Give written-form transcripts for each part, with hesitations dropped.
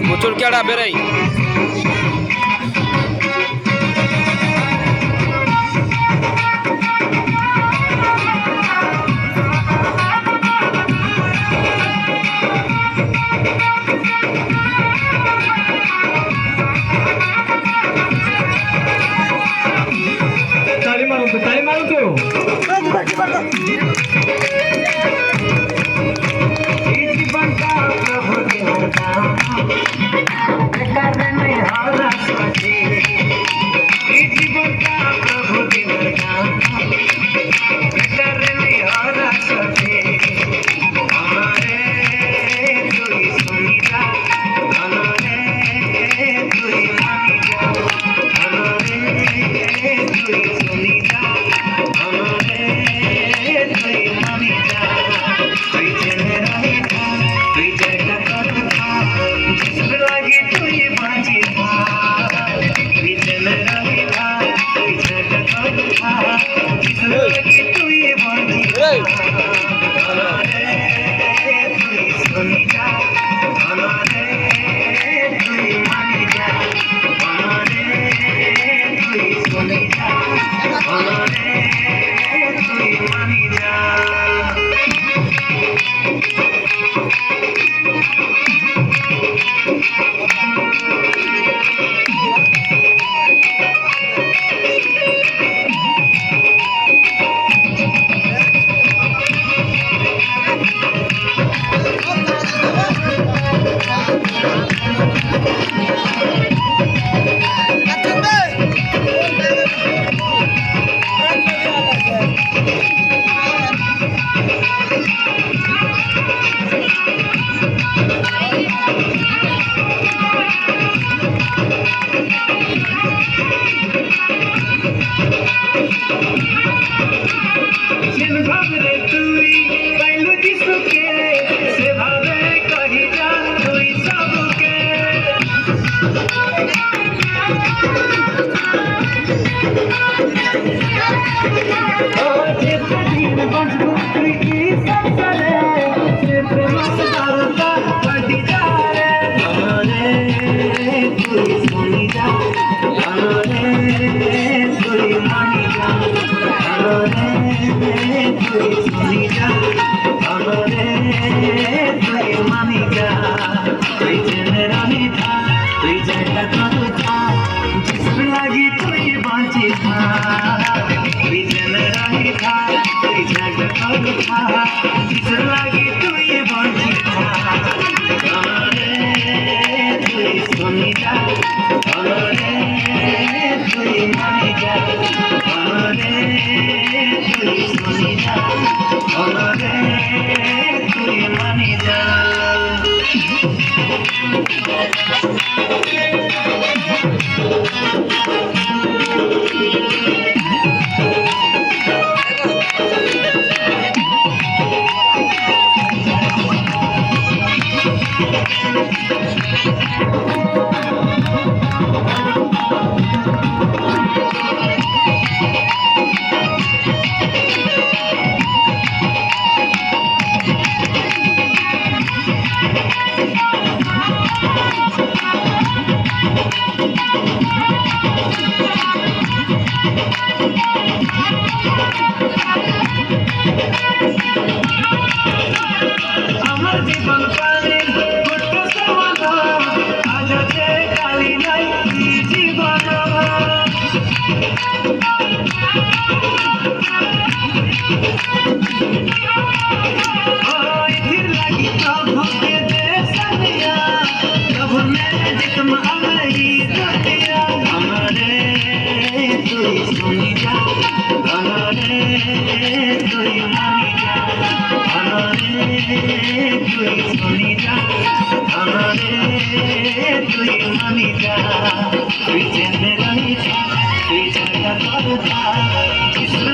প্রচুর কেডা বেড়াই তালি মারো তো তুই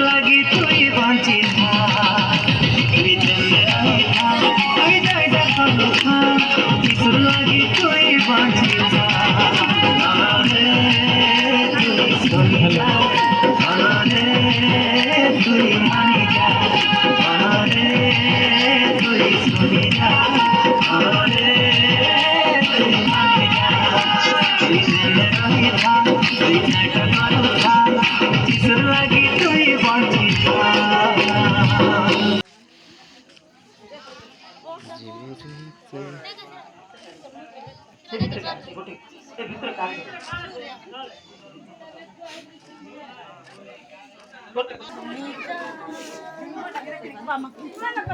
লাগি তুই বাঁচি লাগি তুই বাঁচি তুই মানি যা তুই শুনি যা তুই মানি যা তুই রহি থা তুই লাগি তুই বাঁচি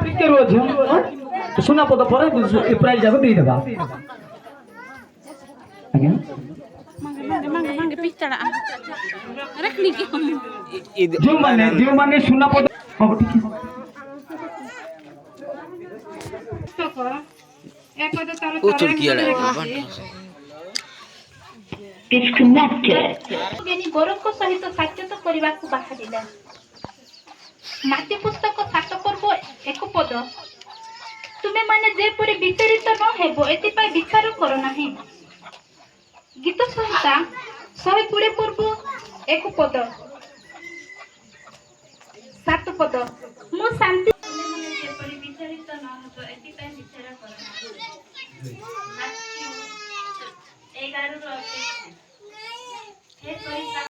ଟିକେ ରୁହ ଝିଅ ସୁନା ପଦ ପରେ ଏ ପ୍ରାଇଜ୍ ଯାକ ଦେଇଦେବା ଆଜ୍ଞା ଯେଉଁମାନେ ସୁନା ପଦ ଗୌରବଙ୍କ ସହିତ ସାକ୍ଷାତ କରିବାକୁ ବାହାରିଲା। ମାଟି ପୁସ୍ତକ 7 ପର୍ବ 1 ପଦ। ତୁମେ ମାନେ ଯେପରି ବିଚଳିତ ନ ହେବ ଏଥିପାଇଁ ବିଚାର କର ନାହିଁ। ଗୀତ ସଂହିତା 120 ପର୍ବ 1 ପଦ 7 ପଦ। ମୁଁ ଶାନ୍ତି ଯେପରି ବିଚଳିତ ନ ହେବ ଏଥିପାଇଁ ବିଚାର କର ନାହିଁ। 11 ରୁ